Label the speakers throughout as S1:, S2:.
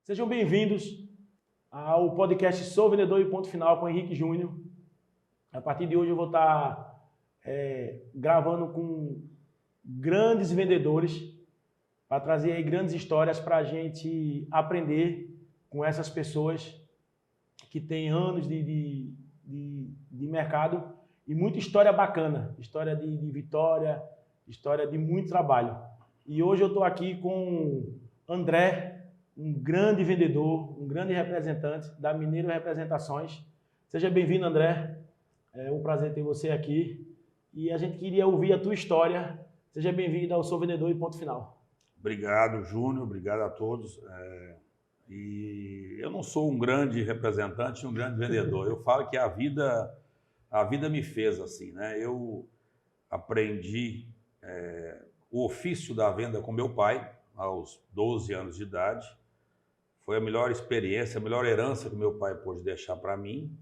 S1: Sejam bem-vindos ao podcast Sou Vendedor e Ponto Final com Henrique Júnior. A partir de hoje eu vou estar gravando com grandes vendedores para trazer aí grandes histórias para a gente aprender com essas pessoas que têm anos de mercado e muita história bacana, história de vitória, história de muito trabalho. E hoje eu estou aqui com André, um grande vendedor, um grande representante da Mineiro Representações. Seja bem-vindo, André. É um prazer ter você aqui. E a gente queria ouvir a tua história. Seja bem-vindo ao Sou Vendedor e Ponto Final.
S2: Obrigado, Júnior. Obrigado a todos. E eu não sou um grande representante, um grande vendedor. Eu falo que a vida me fez assim, né? Eu aprendi o ofício da venda com meu pai aos 12 anos de idade. Foi a melhor experiência, a melhor herança que meu pai pôde deixar para mim.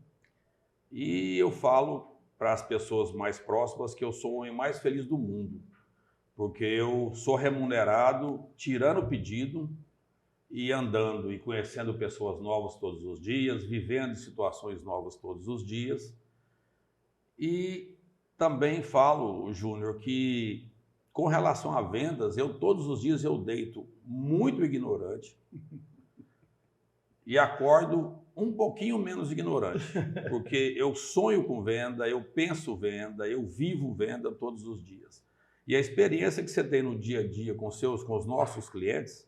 S2: E eu falo para as pessoas mais próximas que eu sou o homem mais feliz do mundo, porque eu sou remunerado tirando o pedido e andando e conhecendo pessoas novas todos os dias, vivendo situações novas todos os dias. E também falo, Júnior, que com relação a vendas, todos os dias eu deito muito ignorante e acordo um pouquinho menos ignorante, porque eu sonho com venda, eu penso venda, eu vivo venda todos os dias. E a experiência que você tem no dia a dia com os nossos clientes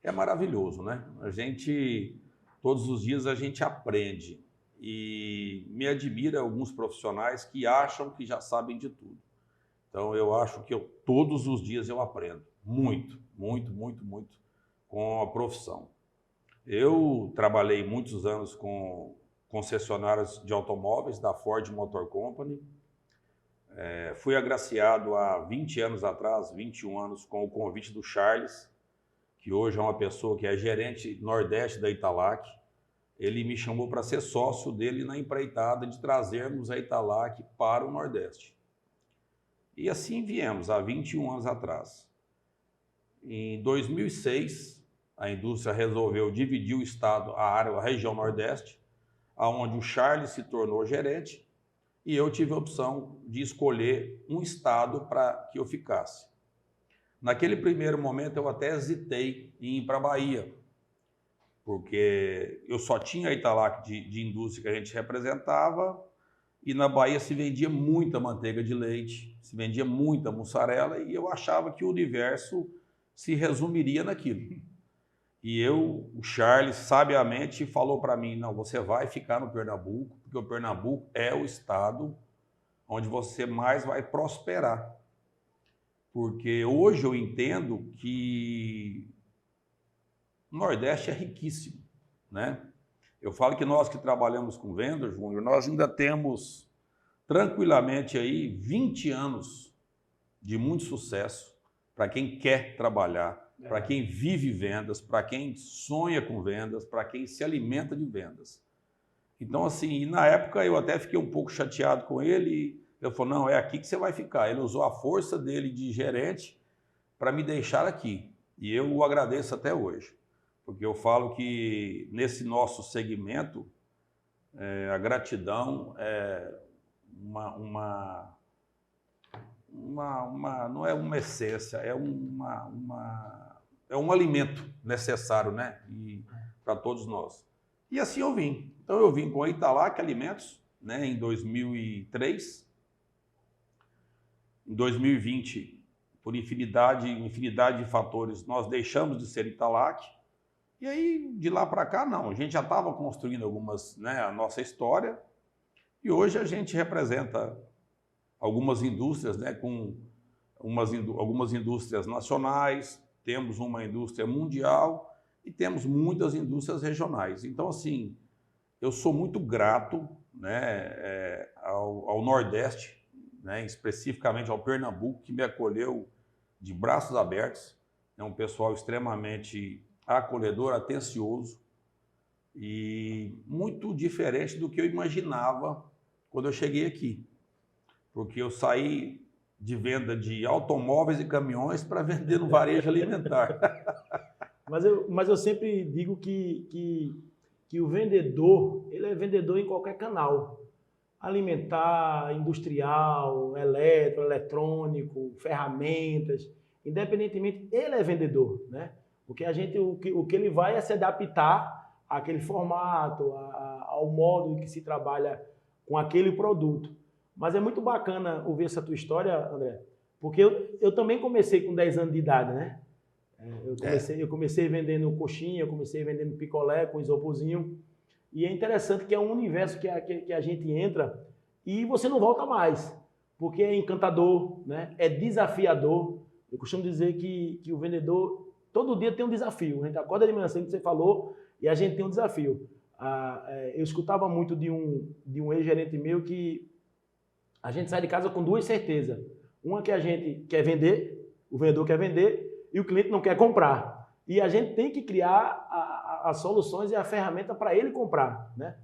S2: é maravilhoso, né? Todos os dias a gente aprende e me admira alguns profissionais que acham que já sabem de tudo. Então eu acho que todos os dias eu aprendo muito, muito, muito, muito com a profissão. Eu trabalhei muitos anos com concessionárias de automóveis da Ford Motor Company. Fui agraciado há 20 anos atrás, 21 anos, com o convite do Charles, que hoje é uma pessoa que é gerente Nordeste da Italac. Ele me chamou para ser sócio dele na empreitada de trazermos a Italac para o Nordeste. E assim viemos, há 21 anos atrás. Em 2006, a indústria resolveu dividir o estado, a região Nordeste, onde o Charles se tornou gerente, e eu tive a opção de escolher um estado para que eu ficasse. Naquele primeiro momento eu até hesitei em ir para a Bahia, porque eu só tinha a Italac de indústria que a gente representava, e na Bahia se vendia muita manteiga de leite, se vendia muita mussarela, e eu achava que o universo se resumiria naquilo. E o Charles, sabiamente, falou para mim, não, você vai ficar no Pernambuco, porque o Pernambuco é o estado onde você mais vai prosperar. Porque hoje eu entendo que o Nordeste é riquíssimo, né? Eu falo que nós que trabalhamos com vendas, Júnior, nós ainda temos tranquilamente aí 20 anos de muito sucesso para quem quer trabalhar, para quem vive vendas, para quem sonha com vendas, para quem se alimenta de vendas. Então, assim, na época eu até fiquei um pouco chateado com ele. Ele falou, não, é aqui que você vai ficar. Ele usou a força dele de gerente para me deixar aqui. E eu o agradeço até hoje. Porque eu falo que nesse nosso segmento, a gratidão é não é uma essência, é um alimento necessário, né? Para todos nós. E assim eu vim. Então eu vim com a Italac Alimentos, né, em 2003. Em 2020, por infinidade de fatores, nós deixamos de ser Italac. E aí, de lá para cá, não. A gente já estava construindo a nossa história. E hoje a gente representa algumas indústrias, né, com algumas indústrias nacionais, temos uma indústria mundial e temos muitas indústrias regionais. Então, assim, eu sou muito grato, né, ao Nordeste, né, especificamente ao Pernambuco, que me acolheu de braços abertos. É um pessoal extremamente acolhedor, atencioso e muito diferente do que eu imaginava quando eu cheguei aqui. Porque eu saí de venda de automóveis e caminhões para vender no varejo alimentar.
S1: Mas eu sempre digo que o vendedor, ele é vendedor em qualquer canal. Alimentar, industrial, eletrônico, ferramentas, independentemente, ele é vendedor, né? Porque o que ele vai é se adaptar àquele formato, ao modo que se trabalha com aquele produto. Mas é muito bacana ouvir essa tua história, André, porque eu também comecei com 10 anos de idade, né? Eu comecei vendendo coxinha, eu comecei vendendo picolé com isoporzinho. E é interessante que é um universo que a gente entra e você não volta mais, porque é encantador, né? É desafiador. Eu costumo dizer que o vendedor, todo dia tem um desafio. A gente acorda de manhã, sempre você falou, e a gente tem um desafio. Eu escutava muito de um ex-gerente meu que a gente sai de casa com duas certezas. Uma que a gente quer vender, o vendedor quer vender, e o cliente não quer comprar. E a gente tem que criar as soluções e a ferramenta para ele comprar, né?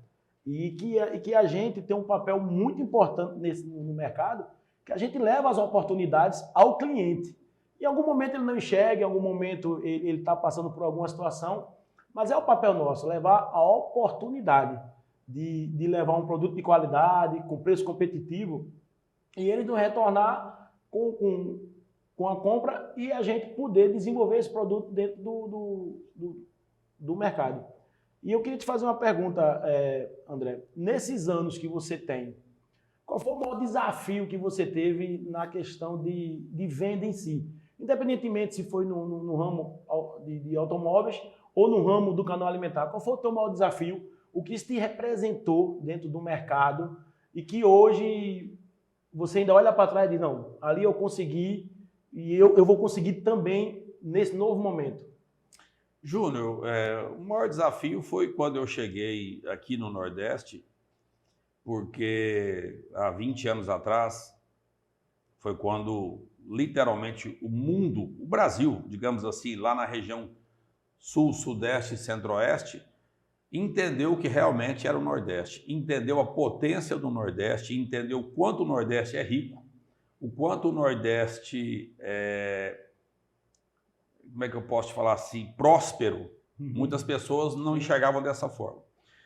S1: E que a gente tem um papel muito importante no mercado, que a gente leva as oportunidades ao cliente. Em algum momento ele não enxerga, em algum momento ele está passando por alguma situação, mas é o papel nosso, levar a oportunidade de levar um produto de qualidade, com preço competitivo, e ele não retornar com a compra e a gente poder desenvolver esse produto dentro do mercado. E eu queria te fazer uma pergunta, André. Nesses anos que você tem, qual foi o maior desafio que você teve na questão de venda em si? Independentemente se foi no ramo de automóveis ou no ramo do canal alimentar, qual foi o teu maior desafio? O que isso te representou dentro do mercado e que hoje você ainda olha para trás e diz, não, ali eu consegui e eu vou conseguir também nesse novo momento?
S2: Júnior, o maior desafio foi quando eu cheguei aqui no Nordeste, porque há 20 anos atrás foi quando literalmente o mundo, o Brasil, digamos assim, lá na região Sul, Sudeste e Centro-Oeste, entendeu o que realmente era o Nordeste, entendeu a potência do Nordeste, entendeu o quanto o Nordeste é rico, o quanto o Nordeste como é que eu posso te falar assim, próspero. Muitas pessoas não enxergavam dessa forma.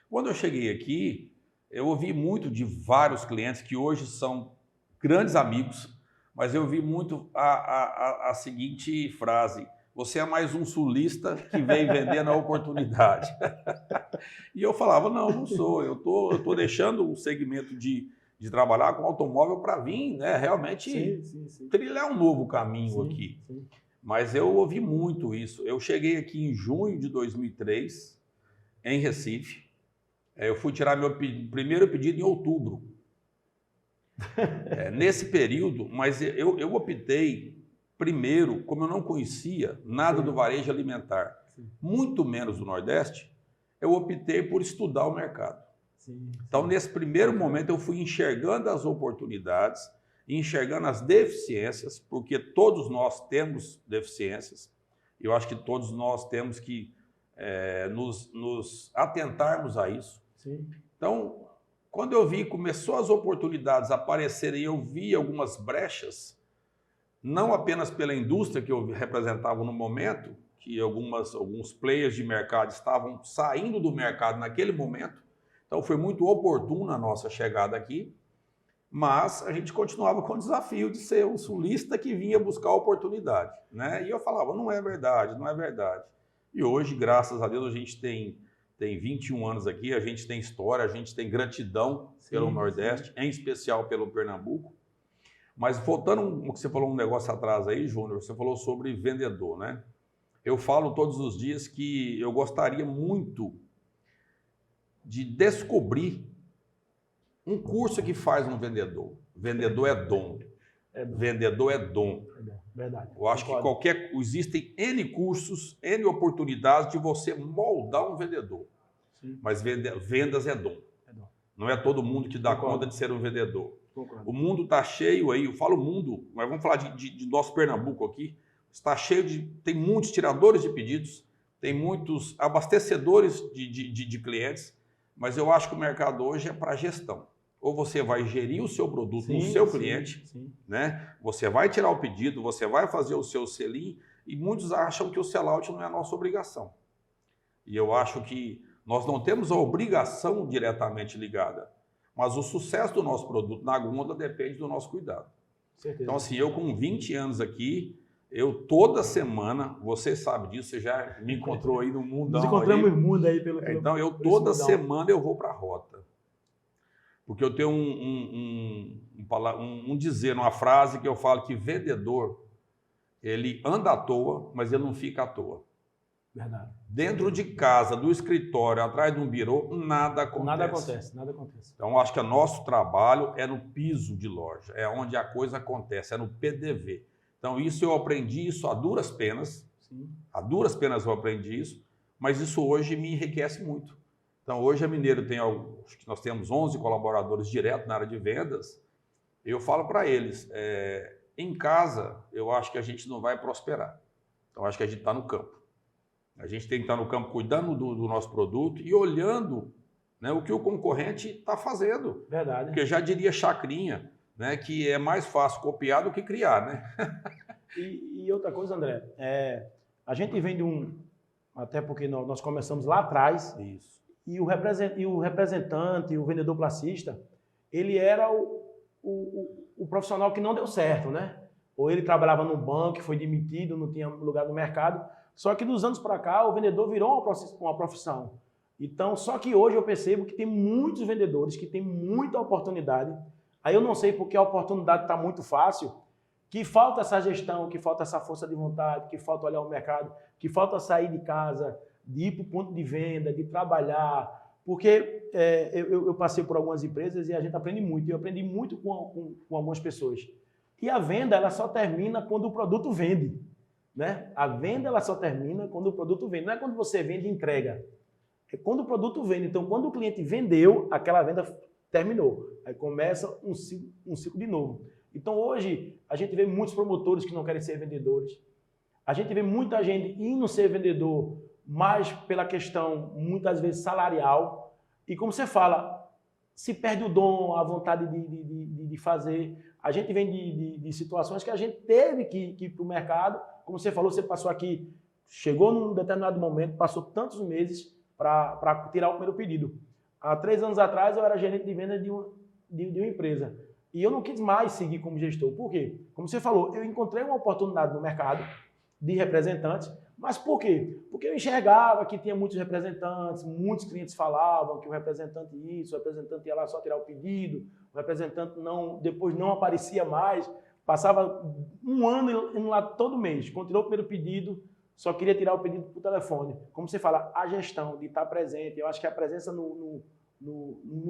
S2: Quando eu cheguei aqui, eu ouvi muito de vários clientes que hoje são grandes amigos, mas eu ouvi muito a seguinte frase: você é mais um sulista que vem vender na oportunidade. E eu falava, não sou, eu tô deixando o segmento de trabalhar com automóvel para vir, né, realmente trilhar um novo caminho aqui. Sim. Mas eu ouvi muito isso. Eu cheguei aqui em junho de 2003, em Recife. Eu fui tirar meu primeiro pedido em outubro. Nesse período, mas eu optei primeiro, como eu não conhecia nada do varejo alimentar, muito menos do Nordeste, eu optei por estudar o mercado. Então, nesse primeiro momento, eu fui enxergando as oportunidades, enxergando as deficiências, porque todos nós temos deficiências. Eu acho que todos nós temos que nos atentarmos a isso. Sim. Então, quando eu vi, começou as oportunidades a aparecerem e eu vi algumas brechas, não apenas pela indústria que eu representava no momento, que alguns players de mercado estavam saindo do mercado naquele momento, então foi muito oportuna a nossa chegada aqui, mas a gente continuava com o desafio de ser um sulista que vinha buscar oportunidade, né? E eu falava, não é verdade, não é verdade. E hoje, graças a Deus, a gente tem 21 anos aqui, a gente tem história, a gente tem gratidão pelo Nordeste, em especial pelo Pernambuco. Mas voltando ao que você falou um negócio atrás aí, Júnior, você falou sobre vendedor, né? Eu falo todos os dias que eu gostaria muito de descobrir um curso que faz um vendedor. Vendedor é dom. Vendedor é dom.
S1: Verdade.
S2: Eu acho que existem N cursos, N oportunidades de você moldar um vendedor. Sim. Mas vendas é dom. Não é todo mundo que dá conta de ser um vendedor. Concordo. O mundo está cheio aí, eu falo mundo, mas vamos falar de nosso Pernambuco aqui, está cheio tem muitos tiradores de pedidos, tem muitos abastecedores de clientes, mas eu acho que o mercado hoje é para gestão. Ou você vai gerir o seu produto no seu cliente, né? Você vai tirar o pedido, você vai fazer o seu selim E muitos acham que o sellout não é a nossa obrigação. E eu acho que nós não temos a obrigação diretamente ligada, mas o sucesso do nosso produto na gôndola depende do nosso cuidado.
S1: Certeza.
S2: Então, assim, eu com 20 anos aqui, eu toda semana, você sabe disso, você já me encontrou aí no mundão.
S1: Nos encontramos
S2: aí.
S1: no mundo aí pelo
S2: Então, eu toda semana eu vou para a rota. Porque eu tenho um dizer, uma frase que eu falo que vendedor, ele anda à toa, mas ele não fica à toa.
S1: Verdade.
S2: Dentro de casa, do escritório, atrás de um birô, nada acontece.
S1: Nada acontece, nada acontece.
S2: Então, eu acho que o nosso trabalho é no piso de loja, é onde a coisa acontece, é no PDV. Então, isso eu aprendi isso a duras penas.
S1: Sim.
S2: A duras penas eu aprendi isso, mas isso hoje me enriquece muito. Então, hoje a Mineiro tem, acho que nós temos 11 colaboradores direto na área de vendas. Eu falo para eles, em casa, eu acho que a gente não vai prosperar. Então, eu acho que a gente está no campo. A gente tem que estar no campo cuidando do nosso produto e olhando, né, o que o concorrente está fazendo.
S1: Verdade.
S2: Porque já diria Chacrinha, né, que é mais fácil copiar do que criar, né?
S1: E outra coisa, André, a gente vem de até porque nós começamos lá atrás.
S2: Isso.
S1: E o representante, o vendedor placista, ele era o profissional que não deu certo, né? Ou ele trabalhava no banco, foi demitido, não tinha lugar no mercado. Só que dos anos para cá, o vendedor virou uma profissão. Então, só que hoje eu percebo que tem muitos vendedores que têm muita oportunidade. Aí eu não sei porque a oportunidade está muito fácil, que falta essa gestão, que falta essa força de vontade, que falta olhar o mercado, que falta sair de casa, de ir para o ponto de venda, de trabalhar. Porque eu passei por algumas empresas e a gente aprende muito. Eu aprendi muito com algumas pessoas. E a venda, ela só termina quando o produto vende. Né? A venda, ela só termina quando o produto vende. Não é quando você vende e entrega. É quando o produto vende. Então, quando o cliente vendeu, aquela venda terminou. Aí começa um ciclo de novo. Então, hoje, a gente vê muitos promotores que não querem ser vendedores. A gente vê muita gente indo ser vendedor, mas pela questão, muitas vezes, salarial. E como você fala, se perde o dom, a vontade de fazer. A gente vem de situações que a gente teve que ir para o mercado. Como você falou, você passou aqui, chegou num determinado momento, passou tantos meses para tirar o primeiro pedido. Há 3 anos atrás, eu era gerente de vendas de uma empresa. E eu não quis mais seguir como gestor. Por quê? Como você falou, eu encontrei uma oportunidade no mercado de representantes. Mas por quê? Porque eu enxergava que tinha muitos representantes, muitos clientes falavam que o representante isso, o representante ia lá só tirar o pedido, o representante depois não aparecia mais, passava 1 ano indo lá todo mês. Quando tirou o primeiro pedido, só queria tirar o pedido por telefone. Como você fala, a gestão de estar presente, eu acho que a presença no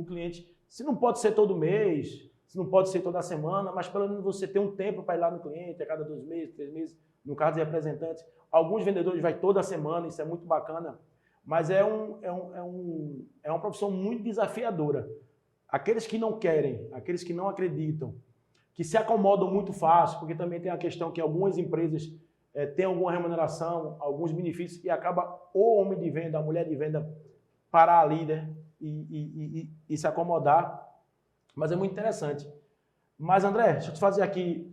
S1: cliente, se não pode ser todo mês, se não pode ser toda semana, mas pelo menos você ter um tempo para ir lá no cliente, a cada 2 meses, 3 meses, no caso de representantes. Alguns vendedores vai toda semana, isso é muito bacana, mas é uma profissão muito desafiadora. Aqueles que não querem, aqueles que não acreditam, que se acomodam muito fácil, porque também tem a questão que algumas empresas têm alguma remuneração, alguns benefícios, e acaba o homem de venda, a mulher de venda, parar ali, né? E se acomodar. Mas é muito interessante. Mas, André, deixa eu te fazer aqui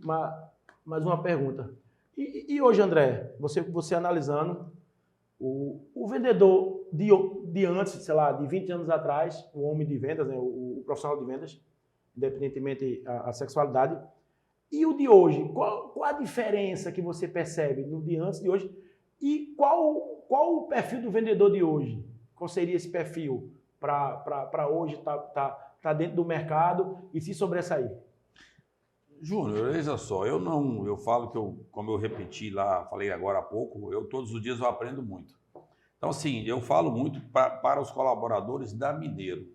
S1: mais uma pergunta. E hoje, André, você analisando, o vendedor de antes, sei lá, de 20 anos atrás, o homem de vendas, né, o profissional de vendas, independentemente a sexualidade, e o de hoje, qual a diferença que você percebe no de antes de hoje? E qual o perfil do vendedor de hoje? Qual seria esse perfil para hoje estar dentro do mercado e se sobressair?
S2: Júnior, veja só, eu falo que como eu repeti lá, falei agora há pouco, todos os dias eu aprendo muito. Então, assim, eu falo muito para os colaboradores da Mineiro.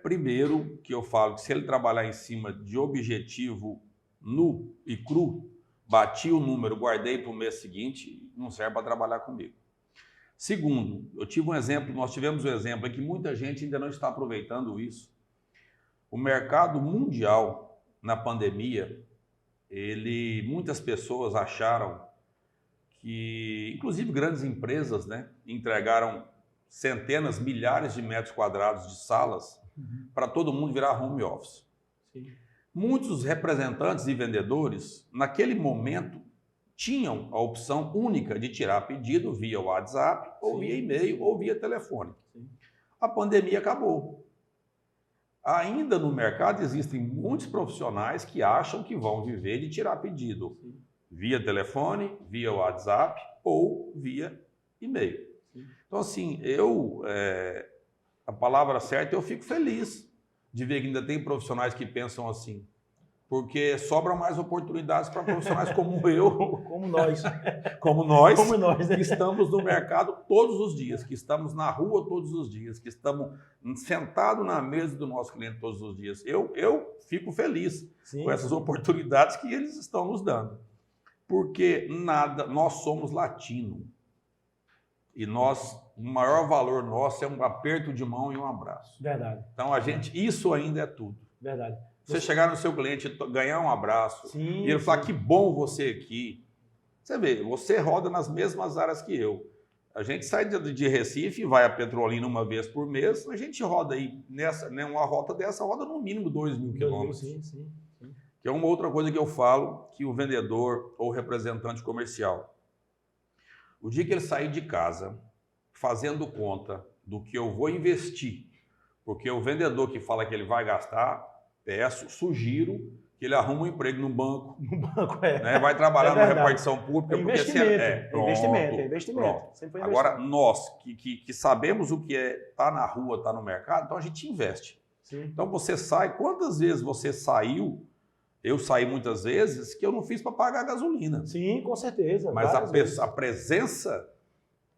S2: Primeiro, que eu falo que se ele trabalhar em cima de objetivo nu e cru, bati o número, guardei para o mês seguinte, não serve para trabalhar comigo. Segundo, nós tivemos um exemplo em que muita gente ainda não está aproveitando isso. O mercado mundial, na pandemia, muitas pessoas acharam que, inclusive grandes empresas, né, entregaram centenas, milhares de metros quadrados de salas para todo mundo virar home office. Sim. Muitos representantes e vendedores, naquele momento, tinham a opção única de tirar pedido via WhatsApp, ou via e-mail, ou via telefone.
S1: Sim.
S2: A pandemia acabou. Ainda no mercado existem muitos profissionais que acham que vão viver de tirar pedido via telefone, via WhatsApp ou via e-mail. Então, assim, a palavra certa, eu fico feliz de ver que ainda tem profissionais que pensam assim, porque sobram mais oportunidades para profissionais como eu,
S1: Como nós.
S2: como nós,
S1: né?
S2: que estamos no mercado todos os dias, que estamos na rua todos os dias, que estamos sentados na mesa do nosso cliente todos os dias. Eu fico feliz com essas oportunidades que eles estão nos dando. Porque nós somos latinos. E o maior valor nosso é um aperto de mão e um abraço.
S1: Verdade.
S2: Então, isso ainda é tudo.
S1: Verdade.
S2: Você chegar no seu cliente, ganhar um abraço, e ele falar, que bom você aqui. Você vê, você roda nas mesmas áreas que eu. A gente sai de Recife e vai a Petrolina uma vez por mês, a gente roda aí, uma rota dessa, roda no mínimo 2.000 quilômetros.
S1: Sim.
S2: Que é uma outra coisa que eu falo, que o vendedor ou representante comercial, o dia que ele sair de casa fazendo conta do que eu vou investir, porque o vendedor que fala que ele vai gastar, sugiro que ele arruma um emprego no banco.
S1: No banco,
S2: né? Vai trabalhar na repartição pública.
S1: Investimento.
S2: Pronto. Agora, nós que sabemos o que é estar na rua, estar no mercado, então a gente investe.
S1: Sim.
S2: Então você sai, quantas vezes você saiu? Eu saí muitas vezes que eu não fiz para pagar a gasolina.
S1: Sim, com certeza.
S2: Mas a presença,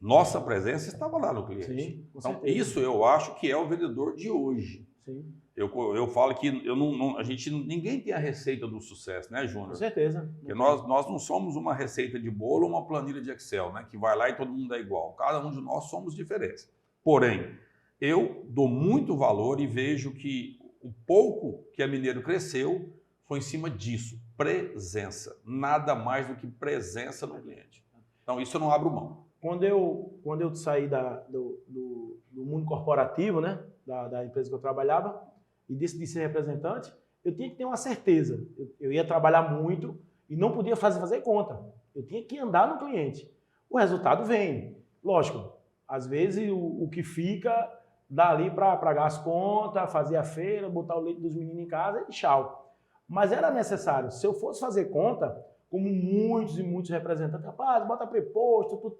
S2: nossa presença estava lá no cliente.
S1: Sim, com
S2: então,
S1: certeza.
S2: isso eu acho que é o vendedor de hoje.
S1: Sim.
S2: Eu falo que ninguém tem a receita do sucesso, né, Júnior?
S1: Com certeza.
S2: Porque nós não somos uma receita de bolo ou uma planilha de Excel, né, que vai lá e todo mundo é igual. Cada um de nós somos diferentes. Porém, eu dou muito valor e vejo que o pouco que a Mineiro cresceu foi em cima disso, presença. Nada mais do que presença no cliente. Então, isso eu não abro mão.
S1: Quando eu saí do mundo corporativo, né, da empresa que eu trabalhava, e decidi ser representante, eu tinha que ter uma certeza. Eu ia trabalhar muito e não podia fazer conta. Eu tinha que andar no cliente. O resultado vem. Lógico, às vezes o que fica dá ali para pagar as contas, fazer a feira, botar o leite dos meninos em casa e tchau. Mas era necessário. Se eu fosse fazer conta, como muitos e muitos representantes, rapaz, bota preposto, tu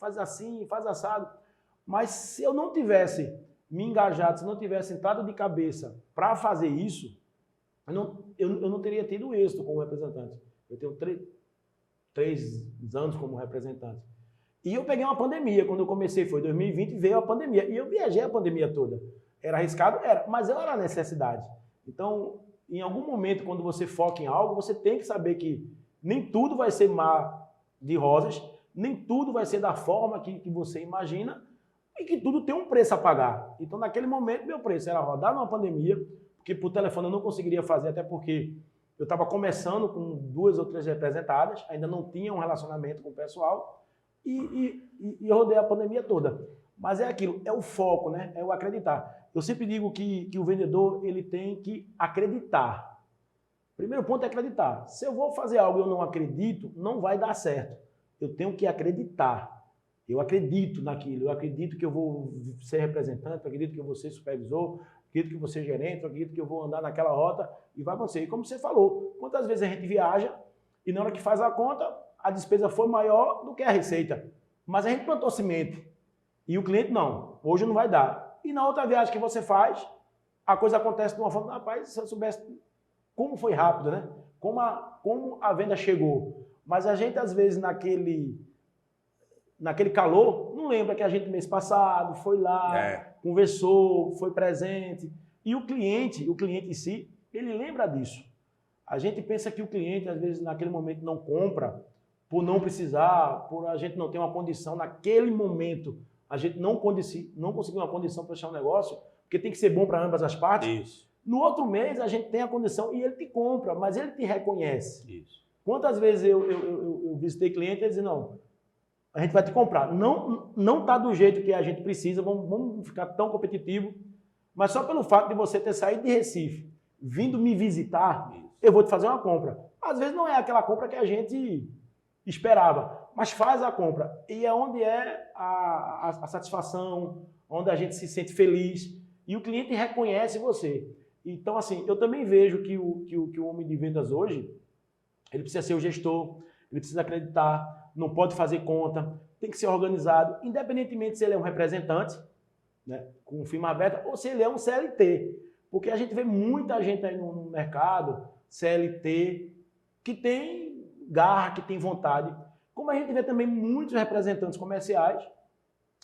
S1: faz assim, faz assado. Mas se eu não tivesse me engajado, se não tivesse entrado de cabeça para fazer isso, eu não teria tido êxito como representante. Eu tenho 3 anos como representante. E eu peguei uma pandemia, quando eu comecei, foi 2020, veio a pandemia. E eu viajei a pandemia toda. Era arriscado? Era, mas era a necessidade. Então, em algum momento, quando você foca em algo, você tem que saber que nem tudo vai ser mar de rosas, nem tudo vai ser da forma que você imagina, e que tudo tem um preço a pagar. Então, naquele momento, meu preço era rodar numa pandemia, porque por telefone eu não conseguiria fazer, até porque eu estava começando com 2 ou 3 representadas, ainda não tinha um relacionamento com o pessoal, e eu rodei a pandemia toda. Mas é aquilo, é o foco, né? É o acreditar. Eu sempre digo que o vendedor ele tem que acreditar. Primeiro ponto é acreditar. Se eu vou fazer algo e eu não acredito, não vai dar certo. Eu tenho que acreditar. Eu acredito naquilo, eu acredito que eu vou ser representante, eu acredito que eu vou ser supervisor, eu acredito que eu vou ser gerente, eu acredito que eu vou andar naquela rota e vai acontecer. E como você falou, quantas vezes a gente viaja e na hora que faz a conta, a despesa foi maior do que a receita. Mas a gente plantou semente e o cliente não, hoje não vai dar. E na outra viagem que você faz, a coisa acontece de uma forma, rapaz, se eu soubesse como foi rápido, né? Como a venda chegou. Mas a gente, às vezes, naquele calor, não lembra que a gente mês passado foi lá, conversou, foi presente. E o cliente em si, ele lembra disso. A gente pensa que o cliente, às vezes, naquele momento não compra por não precisar, por a gente não ter uma condição naquele momento. A gente não conseguiu uma condição para fechar um negócio, porque tem que ser bom para ambas as partes.
S2: Isso.
S1: No outro mês, a gente tem a condição e ele te compra, mas ele te reconhece.
S2: Isso.
S1: Quantas vezes eu visitei cliente e disse, não, a gente vai te comprar. Não está do jeito que a gente precisa, vamos ficar tão competitivo, mas só pelo fato de você ter saído de Recife, vindo me visitar, eu vou te fazer uma compra. Às vezes não é aquela compra que a gente esperava, mas faz a compra. E é onde é a satisfação, onde a gente se sente feliz e o cliente reconhece você. Então, assim, eu também vejo que o homem de vendas hoje, ele precisa ser o gestor, ele precisa acreditar, não pode fazer conta, tem que ser organizado, independentemente se ele é um representante, né, com firma aberta, ou se ele é um CLT. Porque a gente vê muita gente aí no mercado, CLT, que tem garra, que tem vontade. Como a gente vê também muitos representantes comerciais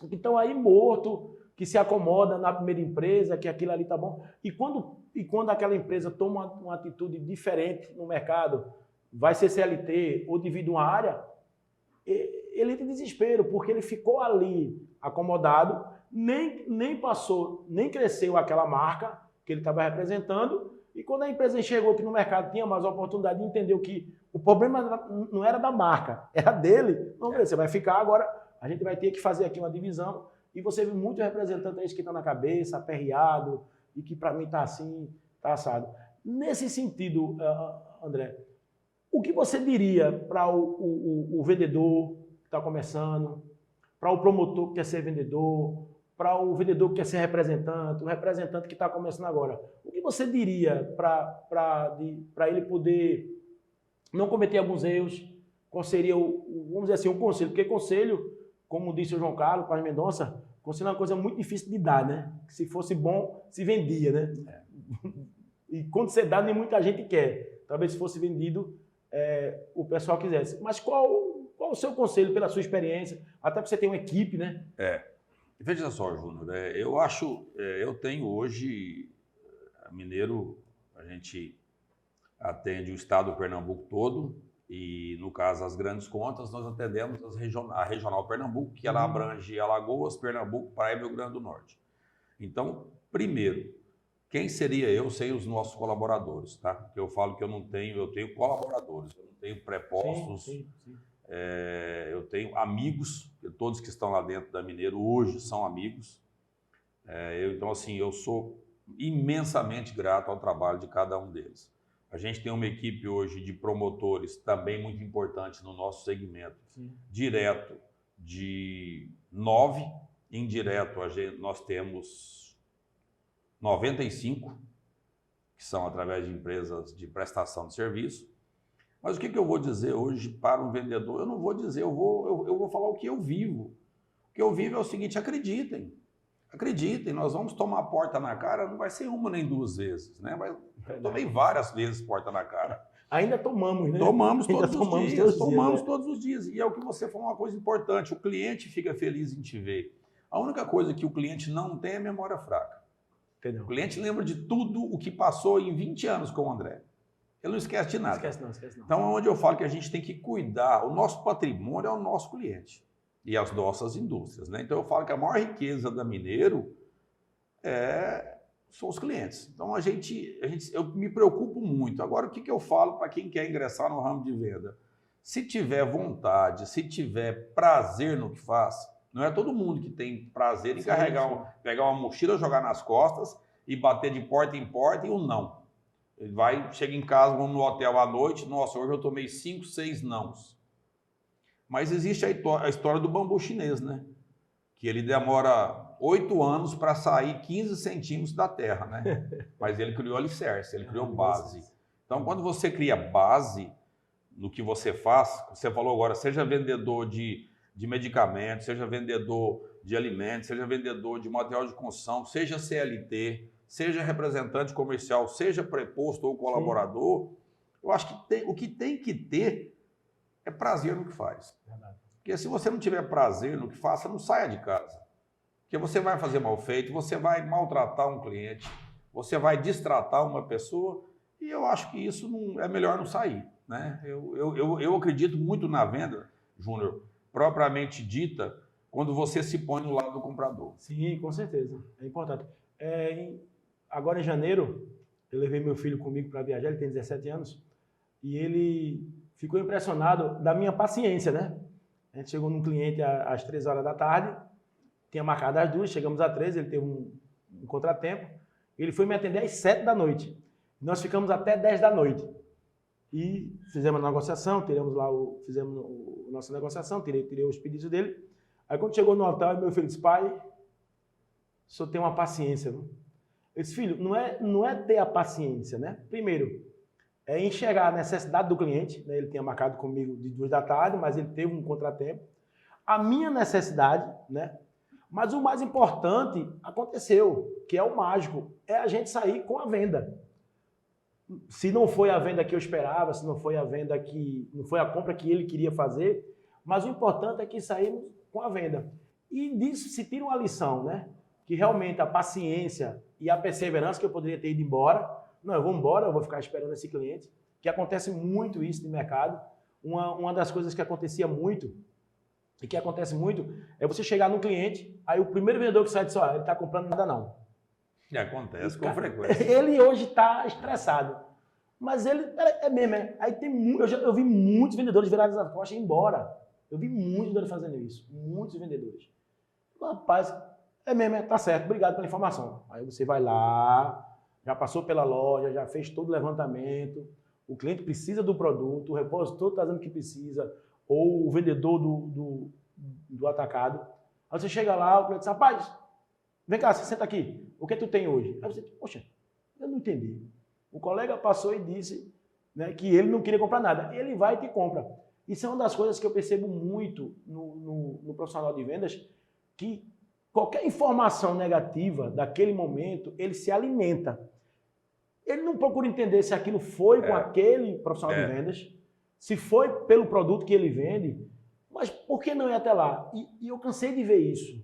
S1: que estão aí morto, que se acomoda na primeira empresa, que aquilo ali tá bom. E quando aquela empresa toma uma atitude diferente no mercado, vai ser CLT ou divide uma área, ele entra em desespero, porque ele ficou ali acomodado, nem passou, nem cresceu aquela marca que ele estava representando, e quando a empresa enxergou que no mercado tinha mais oportunidade de entender que o problema não era da marca, era dele, não, você vai ficar agora, a gente vai ter que fazer aqui uma divisão, e você viu muitos representantes que estão na cabeça, aperreado, e que para mim está assim, está assado. Nesse sentido, André, o que você diria para o vendedor que está começando, para o promotor que quer ser vendedor, para o vendedor que quer ser representante, o representante que está começando agora? O que você diria para ele poder não cometer alguns erros? Qual seria, vamos dizer assim, um conselho? Porque conselho, como disse o João Carlos Paz Mendonça, conselho é uma coisa muito difícil de dar, né? Se fosse bom, se vendia, né? E quando você dá, nem muita gente quer. Talvez se fosse vendido, o pessoal quisesse. Mas qual o seu conselho pela sua experiência? Até porque você tem uma equipe, né?
S2: Veja só, Júnior, eu tenho hoje, a Mineiro, a gente atende o estado do Pernambuco todo e, no caso, as grandes contas, nós atendemos a Regional Pernambuco, que ela abrange Alagoas, Pernambuco, Paraíba e Rio Grande do Norte. Então, primeiro, quem seria eu sem os nossos colaboradores, tá? Porque eu falo que eu tenho colaboradores, eu não tenho prepostos. Sim. Eu tenho amigos, todos que estão lá dentro da Mineiro hoje são amigos. Então, assim, eu sou imensamente grato ao trabalho de cada um deles. A gente tem uma equipe hoje de promotores também muito importante no nosso segmento. Sim. Direto de 9, indireto nós temos 95, que são através de empresas de prestação de serviço. Mas o que eu vou dizer hoje para um vendedor? Eu não vou dizer, eu vou falar o que eu vivo. O que eu vivo é o seguinte: acreditem, nós vamos tomar a porta na cara, não vai ser uma nem duas vezes, né? Mas eu tomei várias vezes porta na cara.
S1: Ainda tomamos, né?
S2: Tomamos todos os dias. E é o que você falou, uma coisa importante, o cliente fica feliz em te ver. A única coisa que o cliente não tem é memória fraca. Entendeu? O cliente lembra de tudo o que passou em 20 anos com o André. Ele não esquece de nada.
S1: Não esquece não.
S2: Então, é onde eu falo que a gente tem que cuidar. O nosso patrimônio é o nosso cliente e as nossas indústrias, né? Então, eu falo que a maior riqueza da Mineiro são os clientes. Então, eu me preocupo muito. Agora, o que eu falo para quem quer ingressar no ramo de venda? Se tiver vontade, se tiver prazer no que faz, não é todo mundo que tem prazer em pegar uma mochila, jogar nas costas e bater de porta em porta e um não. Ele chega em casa, vamos no hotel à noite, nossa, hoje eu tomei 5, 6 nãos. Mas existe a história do bambu chinês, né? Que ele demora 8 anos para sair 15 centímetros da terra, né? Mas ele criou alicerce, ele criou base. Então, quando você cria base no que você faz, você falou agora, seja vendedor de medicamentos, seja vendedor de alimentos, seja vendedor de material de construção, seja CLT, seja representante comercial, seja preposto ou colaborador, sim, eu acho que o que tem que ter é prazer no que faz. Verdade. Porque se você não tiver prazer no que faz, você não saia de casa. Porque você vai fazer mal feito, você vai maltratar um cliente, você vai destratar uma pessoa, e eu acho que isso é melhor não sair, né? Eu acredito muito na venda, Júnior, propriamente dita, quando você se põe no lado do comprador.
S1: Sim, com certeza. É importante. Agora em janeiro, eu levei meu filho comigo para viajar, ele tem 17 anos, e ele ficou impressionado da minha paciência, né? A gente chegou num cliente às 3 horas da tarde, tinha marcado às 2, chegamos às 3, ele teve um contratempo, ele foi me atender às 7 da noite. Nós ficamos até 10 da noite. E fizemos a negociação, fizemos nossa negociação, tirei os pedidos dele. Aí quando chegou no hotel, meu filho disse, pai, o senhor tem uma paciência, viu? Eu disse, filho, não é ter a paciência, né? Primeiro, é enxergar a necessidade do cliente, né? Ele tinha marcado comigo de 2 da tarde, mas ele teve um contratempo. A minha necessidade, né? Mas o mais importante aconteceu, que é o mágico, é a gente sair com a venda. Se não foi a venda que eu esperava, se não foi a venda que não foi a compra que ele queria fazer, mas o importante é que saímos com a venda. E disso se tira uma lição, né? Que realmente a paciência e a perseverança que eu poderia ter ido embora, não, eu vou embora, eu vou ficar esperando esse cliente, que acontece muito isso no mercado. Uma das coisas que acontecia muito e que acontece muito é você chegar no cliente, aí o primeiro vendedor que sai diz, ele está comprando nada não.
S2: E acontece com frequência.
S1: Ele hoje está estressado. Mas ele é mesmo, é. Aí tem eu vi muitos vendedores virados as costas e ir embora. Eu vi muitos vendedores fazendo isso. Muitos vendedores. Rapaz, é mesmo, tá certo, obrigado pela informação. Aí você vai lá, já passou pela loja, já fez todo o levantamento, o cliente precisa do produto, o repositor está dizendo que precisa, ou o vendedor do atacado. Aí você chega lá, o cliente diz, rapaz, vem cá, você senta aqui, o que tu tem hoje? Aí você diz, poxa, eu não entendi. O colega passou e disse, né, que ele não queria comprar nada. Ele vai e te compra. Isso é uma das coisas que eu percebo muito no profissional de vendas, que qualquer informação negativa daquele momento, ele se alimenta. Ele não procura entender se aquilo foi com aquele profissional de vendas, se foi pelo produto que ele vende, mas por que não ir até lá? E eu cansei de ver isso.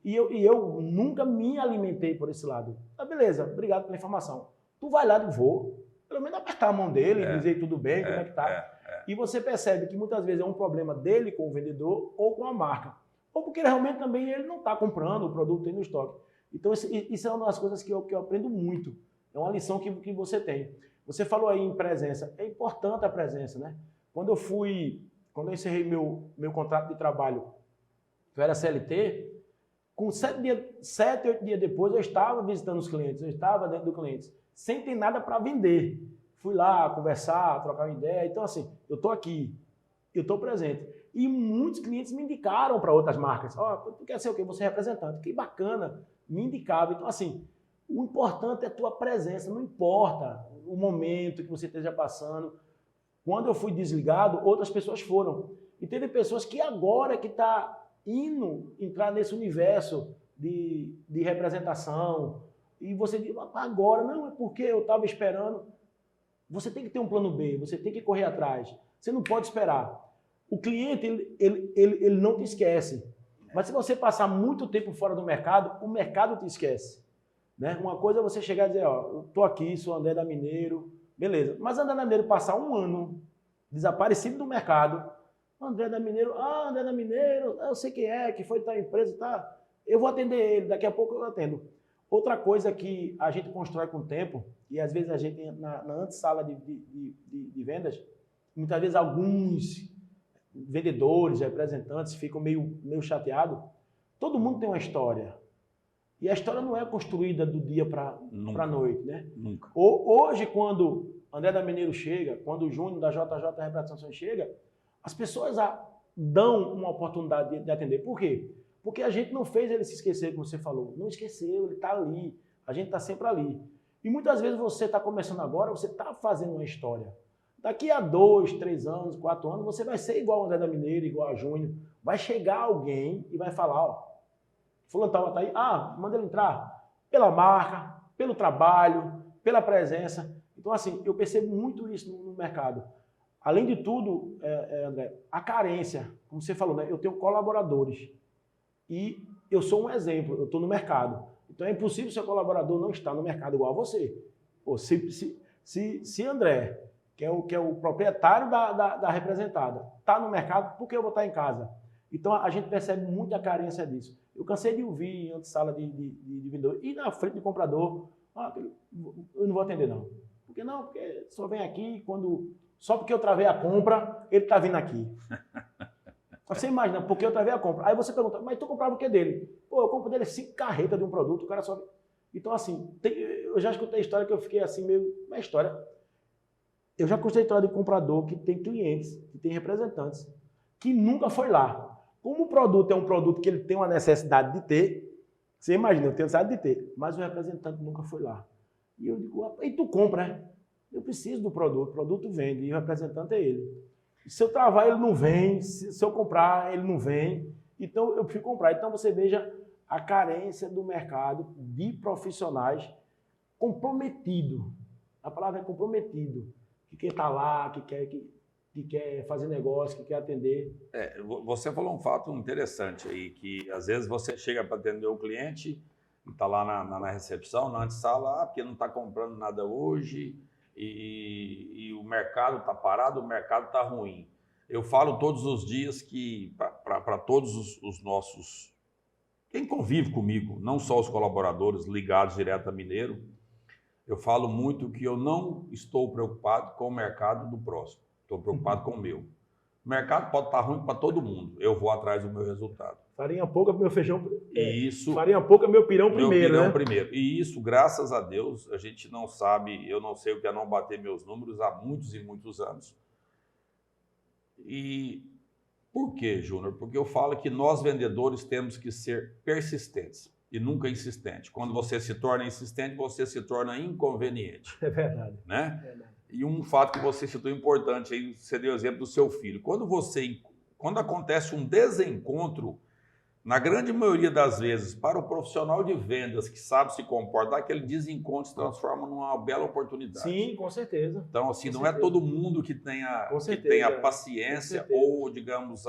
S1: E eu nunca me alimentei por esse lado. Ah, beleza, obrigado pela informação. Tu vai lá, vou. Pelo menos apertar a mão dele e dizer tudo bem, como é que tá. E você percebe que muitas vezes é um problema dele com o vendedor ou com a marca. Ou porque realmente também ele não está comprando o produto aí no estoque. Então isso é uma das coisas que eu aprendo muito. É uma lição que você tem. Você falou aí em presença. É importante a presença, né? Quando eu encerrei meu contrato de trabalho, eu era CLT, com 7, 8 dias depois eu estava visitando os clientes, eu estava dentro do cliente, sem ter nada para vender. Fui lá conversar, trocar uma ideia. Então, assim, eu estou aqui, eu estou presente. E muitos clientes me indicaram para outras marcas. Tu quer ser o quê? Você é representante. Que bacana. Me indicava. Então, assim, o importante é a tua presença. Não importa o momento que você esteja passando. Quando eu fui desligado, outras pessoas foram. E teve pessoas que agora que está indo entrar nesse universo de representação. E você diz, agora, não, é porque eu estava esperando. Você tem que ter um plano B, você tem que correr atrás. Você não pode esperar. O cliente, ele não te esquece. Mas se você passar muito tempo fora do mercado, o mercado te esquece. Né? Uma coisa é você chegar e dizer, eu estou aqui, sou André da Mineiro, beleza. Mas André da Mineiro passar um ano desaparecido do mercado, André da Mineiro, eu sei quem é, que foi da empresa, tá? Eu vou atender ele, daqui a pouco eu atendo. Outra coisa que a gente constrói com o tempo, e às vezes a gente, na antessala de vendas, muitas vezes alguns vendedores, representantes ficam meio chateados. Todo mundo tem uma história. E a história não é construída do dia para a noite, né?
S2: Nunca.
S1: Hoje, quando André da Mineiro chega, quando o Júnior da JJ Representação chega, as pessoas dão uma oportunidade de atender. Por quê? Porque a gente não fez ele se esquecer, como você falou. Não esqueceu, ele está ali. A gente está sempre ali. E muitas vezes você está começando agora, você está fazendo uma história. Daqui a 2, 3 anos, 4 anos, você vai ser igual a André da Mineiro, igual a Júnior. Vai chegar alguém e vai falar, fulano tal, tá aí, manda ele entrar. Pela marca, pelo trabalho, pela presença. Então, assim, eu percebo muito isso no mercado. Além de tudo, André, a carência, como você falou, né? Eu tenho colaboradores. E eu sou um exemplo, eu estou no mercado. Então é impossível seu colaborador não estar no mercado igual a você. Pô, se André, que é o proprietário da representada, está no mercado, por que eu vou estar em casa? Então a gente percebe muita carência disso. Eu cansei de ouvir em antessala de vendedor e na frente de comprador, eu não vou atender não. Por que não? Porque só vem aqui só porque eu travei a compra, ele está vindo aqui. Você imagina, porque eu travei a compra. Aí você pergunta, mas tu comprava o que dele? Pô, eu compro dele 5 carretas de um produto, o cara só... Então, assim, eu já escutei a história que eu fiquei assim, meio... Uma história. Eu já escutei a história de comprador que tem clientes, que tem representantes, que nunca foi lá. Como o produto é um produto que ele tem uma necessidade de ter, você imagina, eu tenho necessidade de ter, mas o representante nunca foi lá. E eu digo, e tu compra, né? Eu preciso do produto, o produto vende e o representante é ele. Se eu travar, ele não vem, se eu comprar, ele não vem, então eu prefiro comprar. Então você veja a carência do mercado de profissionais comprometidos. A palavra é comprometido. Que quer estar lá, que quer fazer negócio, que quer atender.
S2: Você falou um fato interessante aí, que às vezes você chega para atender o cliente, está lá na recepção, na antessala, porque não está comprando nada hoje e o mercado está parado, o mercado está ruim. Eu falo todos os dias que para todos os nossos, quem convive comigo, não só os colaboradores ligados direto a Mineiro, eu falo muito que eu não estou preocupado com o mercado do próximo. Estou preocupado com o meu. O mercado pode estar ruim para todo mundo. Eu vou atrás do meu resultado.
S1: Farinha pouca, meu feijão.
S2: Isso.
S1: Farinha pouca, meu pirão primeiro.
S2: Meu pirão
S1: né?
S2: primeiro. E isso, graças a Deus, a gente não sabe, eu não sei o que é não bater meus números há muitos e muitos anos. E por quê, Júnior? Porque eu falo que nós vendedores temos que ser persistentes e nunca insistentes. Quando você se torna insistente, você se torna inconveniente.
S1: É verdade.
S2: Né?
S1: É verdade.
S2: E um fato que você citou importante, aí você deu o exemplo do seu filho. Quando acontece um desencontro, na grande maioria das vezes, para o profissional de vendas que sabe se comportar, aquele desencontro se transforma numa bela oportunidade.
S1: Sim, com certeza.
S2: Então, assim,
S1: Com
S2: não
S1: certeza.
S2: é todo mundo que tenha paciência ou, digamos,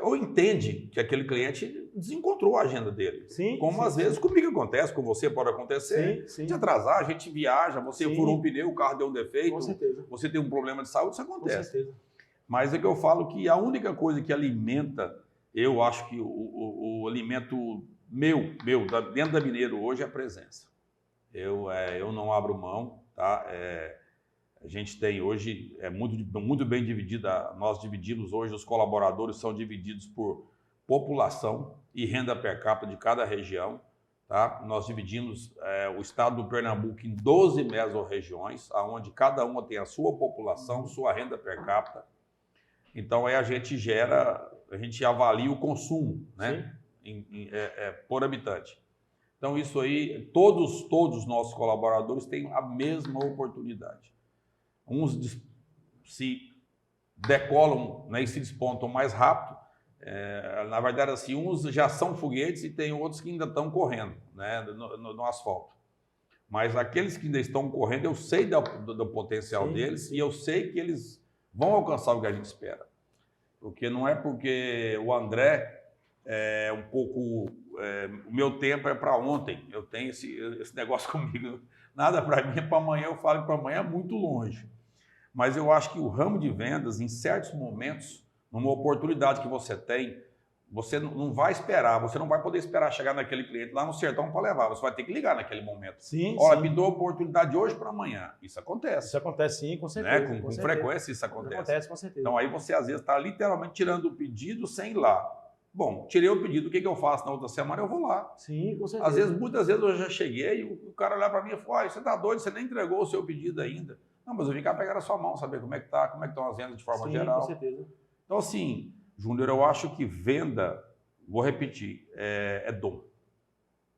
S2: ou entende que aquele cliente desencontrou a agenda dele.
S1: Sim,
S2: Como às vezes comigo acontece, com você pode acontecer.
S1: Sim.
S2: De atrasar, a gente viaja, você
S1: Sim.
S2: furou um pneu, o carro deu um defeito,
S1: Com certeza.
S2: você tem um problema de saúde, isso
S1: Com
S2: acontece.
S1: certeza.
S2: Mas é que eu falo que a única coisa que alimenta, eu acho que o alimento meu, dentro da Mineiro hoje é a presença. Eu não abro mão, tá? A gente tem hoje, muito bem dividida, nós dividimos hoje, os colaboradores são divididos por população e renda per capita de cada região. Tá? Nós dividimos o estado do Pernambuco em 12 mesorregiões, onde cada uma tem a sua população, sua renda per capita. Então, aí a gente avalia o consumo, né? Por habitante. Então, isso aí, todos os nossos colaboradores têm a mesma oportunidade. Uns se decolam, né, e se despontam mais rápido. Na verdade, assim, uns já são foguetes e tem outros que ainda estão correndo, né, no asfalto. Mas aqueles que ainda estão correndo, eu sei do potencial deles e eu sei que eles vão alcançar o que a gente espera. Porque não é porque o André é um pouco... o meu tempo é para ontem, eu tenho esse negócio comigo. Nada para mim é para amanhã, eu falo que para amanhã é muito longe. Mas eu acho que o ramo de vendas, em certos momentos, numa oportunidade que você tem, você não vai esperar, você não vai poder esperar chegar naquele cliente lá no sertão para levar, você vai ter que ligar naquele momento. Olha, me dou a oportunidade de hoje para amanhã. Isso acontece.
S1: Isso acontece sim, com certeza.
S2: Né? Com frequência isso acontece.
S1: Acontece, com certeza.
S2: Então aí você às vezes está literalmente tirando o pedido sem ir lá. Bom, tirei o pedido, o que eu faço na outra semana? Eu vou lá.
S1: Sim, com certeza.
S2: Às vezes, muitas vezes eu já cheguei e o cara olhar para mim e falou, você tá doido, você nem entregou o seu pedido ainda. Não, mas eu vim cá pegar a sua mão, saber como é que tá, como é que estão as vendas de forma geral.
S1: Com certeza.
S2: Então, assim, Júnior, eu acho que venda, vou repetir, é dom.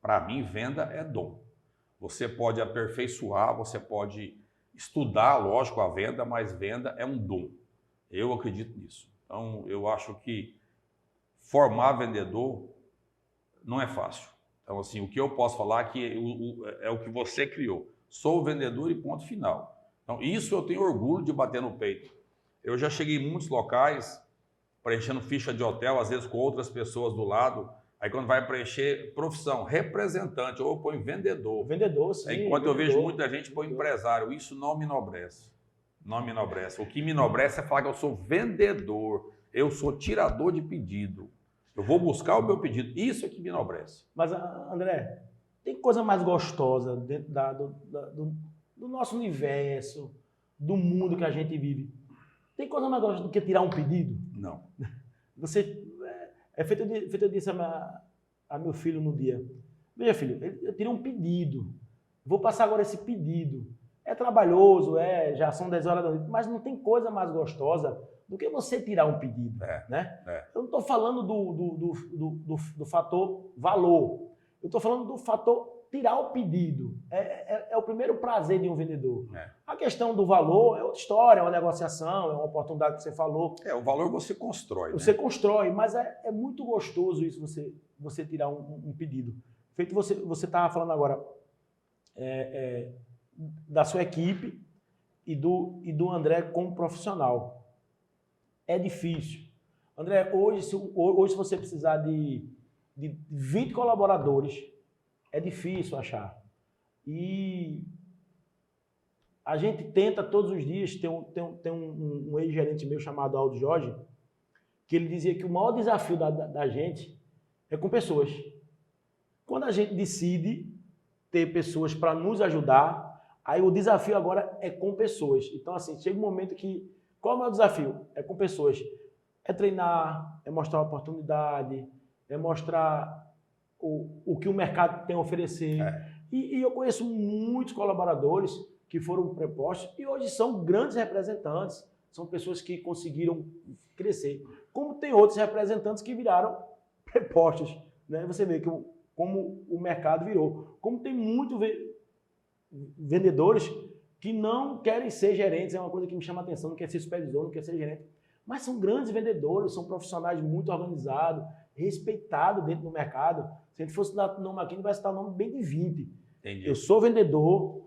S2: Para mim, venda é dom. Você pode aperfeiçoar, você pode estudar, lógico, a venda, mas venda é um dom. Eu acredito nisso. Então, eu acho que formar vendedor não é fácil. Então, assim, o que eu posso falar é que é o que você criou. Sou vendedor e ponto final. Então, isso eu tenho orgulho de bater no peito. Eu já cheguei em muitos locais, preenchendo ficha de hotel, às vezes com outras pessoas do lado. Aí, quando vai preencher profissão, representante, ou eu ponho vendedor.
S1: Vendedor, sim.
S2: Enquanto eu vejo muita gente põe empresário. Isso não me enobrece. Não me enobrece. O que me enobrece é falar que eu sou vendedor. Eu sou tirador de pedido. Eu vou buscar o meu pedido. Isso é que me enobrece.
S1: Mas, André, tem coisa mais gostosa dentro do nosso universo, do mundo que a gente vive. Tem coisa mais gostosa do que tirar um pedido?
S2: Não.
S1: Você... feito eu disse a meu filho no dia. Veja, filho, eu tirei um pedido. Vou passar agora esse pedido. É trabalhoso, já são 10 horas da noite, mas não tem coisa mais gostosa do que você tirar um pedido, né? Eu não estou falando do fator valor, eu estou falando do fator tirar o pedido. É o primeiro prazer de um vendedor. A questão do valor é outra história, é uma negociação, é uma oportunidade que você falou.
S2: O valor você constrói.
S1: Você constrói, mas é muito gostoso isso, você tirar um pedido. Feito você estava falando agora da sua equipe e do André como profissional. É difícil. André, hoje se você precisar de 20 colaboradores, é difícil achar. E a gente tenta todos os dias, tem um ex-gerente meu chamado Aldo Jorge, que ele dizia que o maior desafio da gente é com pessoas. Quando a gente decide ter pessoas para nos ajudar, aí o desafio agora é com pessoas. Então, assim, chega um momento que... Qual é o maior desafio? É com pessoas. É treinar, é mostrar a oportunidade, é mostrar o que o mercado tem a oferecer. E eu conheço muitos colaboradores que foram prepostos e hoje são grandes representantes, são pessoas que conseguiram crescer. Como tem outros representantes que viraram prepostos, né? Você vê como o mercado virou. Como tem muitos vendedores que não querem ser gerentes, é uma coisa que me chama a atenção, não quer ser supervisor, não quer ser gerente, mas são grandes vendedores, são profissionais muito organizados, respeitados dentro do mercado. Se a gente fosse dar nome aqui, vai citar um nome bem de 20.
S2: Entendi.
S1: Eu sou vendedor,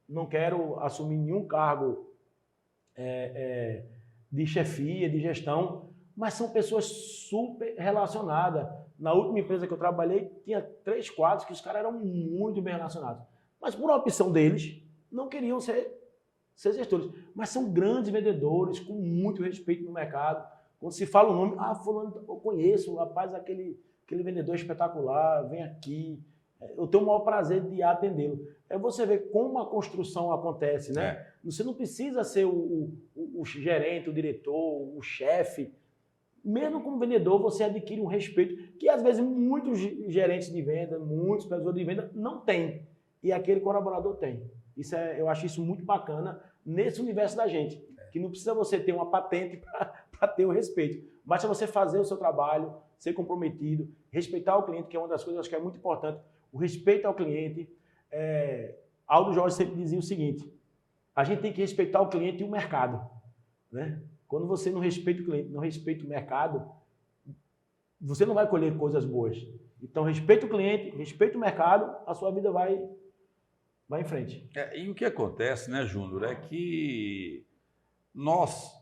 S1: não quero assumir nenhum cargo de chefia, de gestão, mas são pessoas super relacionadas. Na última empresa que eu trabalhei, tinha 3, 4 que os caras eram muito bem relacionados. Mas por opção deles, não queriam ser gestores. Mas são grandes vendedores, com muito respeito no mercado. Quando se fala o nome, fulano, eu conheço, rapaz, aquele vendedor espetacular, vem aqui. Eu tenho o maior prazer de atendê-lo. É você ver como a construção acontece, né? Você não precisa ser o gerente, o diretor, o chefe. Mesmo como vendedor, você adquire um respeito que, às vezes, muitos gerentes de venda, muitos pessoas de venda não têm. E aquele colaborador tem. Eu acho isso muito bacana nesse universo da gente. Que não precisa você ter uma patente para ter o respeito. Basta você fazer o seu trabalho, ser comprometido, respeitar o cliente, que é uma das coisas que eu acho que é muito importante. O respeito ao cliente. Aldo Jorge sempre dizia o seguinte: a gente tem que respeitar o cliente e o mercado, né? Quando você não respeita o cliente, não respeita o mercado, você não vai colher coisas boas. Então, respeita o cliente, respeita o mercado, a sua vida vai em frente.
S2: E o que acontece, né, Júnior, é que nós,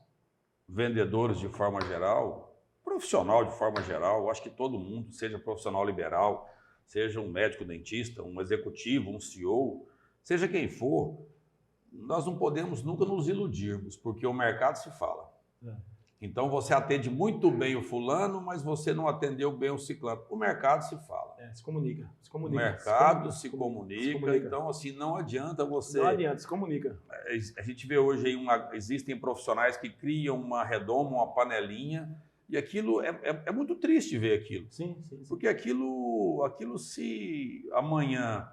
S2: vendedores de forma geral, profissional de forma geral, acho que todo mundo, seja profissional liberal, seja um médico dentista, um executivo, um CEO, seja quem for, nós não podemos nunca nos iludirmos, porque o mercado se fala. Então você atende muito bem o fulano, mas você não atendeu bem o ciclano. O mercado se fala.
S1: Se comunica.
S2: O mercado se comunica. Então, assim, não adianta você...
S1: Não adianta, se comunica.
S2: A gente vê hoje aí existem profissionais que criam uma redoma, uma panelinha, e aquilo é muito triste ver aquilo.
S1: Sim.
S2: Porque aquilo se amanhã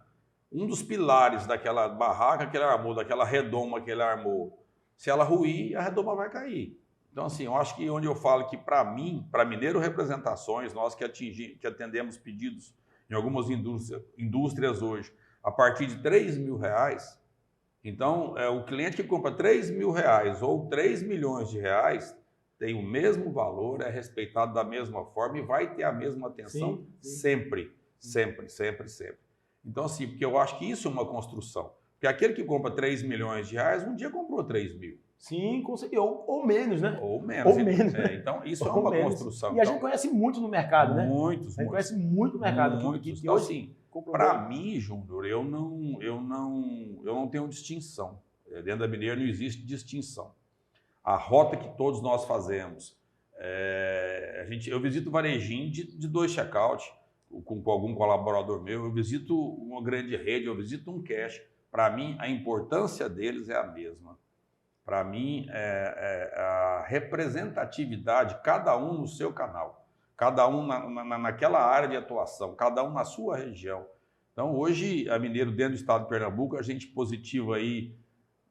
S2: um dos pilares daquela barraca que ele armou, daquela redoma que ele armou, se ela ruir, a redoma vai cair. Então, assim, eu acho que onde eu falo que, para mim, para Mineiro Representações, nós que atendemos pedidos em algumas indústrias hoje, a partir de R$3.000, então, o cliente que compra R$3.000 ou R$3 milhões tem o mesmo valor, é respeitado da mesma forma e vai ter a mesma atenção sempre. Então, assim, porque eu acho que isso é uma construção. Porque aquele que compra R$3 milhões, um dia comprou 3 mil.
S1: Sim, ou menos, né?
S2: Ou menos. Então, isso é uma
S1: menos.
S2: construção.
S1: E a gente conhece muito no mercado, né?
S2: Muitos.
S1: A gente conhece muito no mercado.
S2: Muitos. Então, assim, para mim, Júnior, eu não tenho distinção. Dentro da Mineiro não existe distinção. A rota que todos nós fazemos. Eu visito varejinho de 2 check-out com algum colaborador meu, eu visito uma grande rede, eu visito um cash. Para mim, a importância deles é a mesma. Para mim, a representatividade, cada um no seu canal, cada um naquela área de atuação, cada um na sua região. Então, hoje, a Mineiro, dentro do estado de Pernambuco, a gente positiva aí,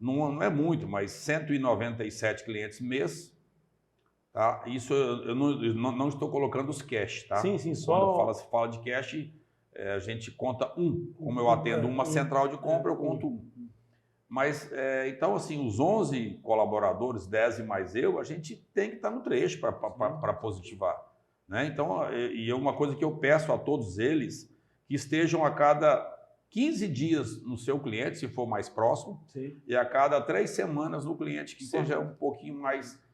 S2: não é muito, mas 197 clientes mês. Tá? Isso eu não estou colocando os cash, tá?
S1: Sim,
S2: Quando se fala de cash, a gente conta um. Como eu atendo uma central de compra, eu conto um. Mas, então, assim, os 11 colaboradores, 10 e mais eu, a gente tem que estar no trecho para positivar. Né? Então, e é uma coisa que eu peço a todos eles, que estejam a cada 15 dias no seu cliente, se for mais próximo,
S1: Sim.
S2: e a cada 3 semanas no cliente que seja um pouquinho mais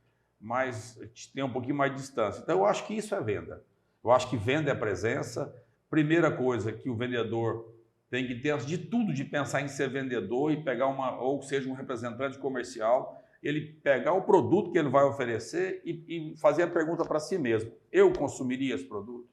S2: tenha um pouquinho mais de distância. Então, eu acho que isso é venda. Eu acho que venda é presença. Primeira coisa que o vendedor tem que ter, antes de tudo, de pensar em ser vendedor e pegar ou seja, um representante comercial, ele pegar o produto que ele vai oferecer e fazer a pergunta para si mesmo. Eu consumiria esse produto?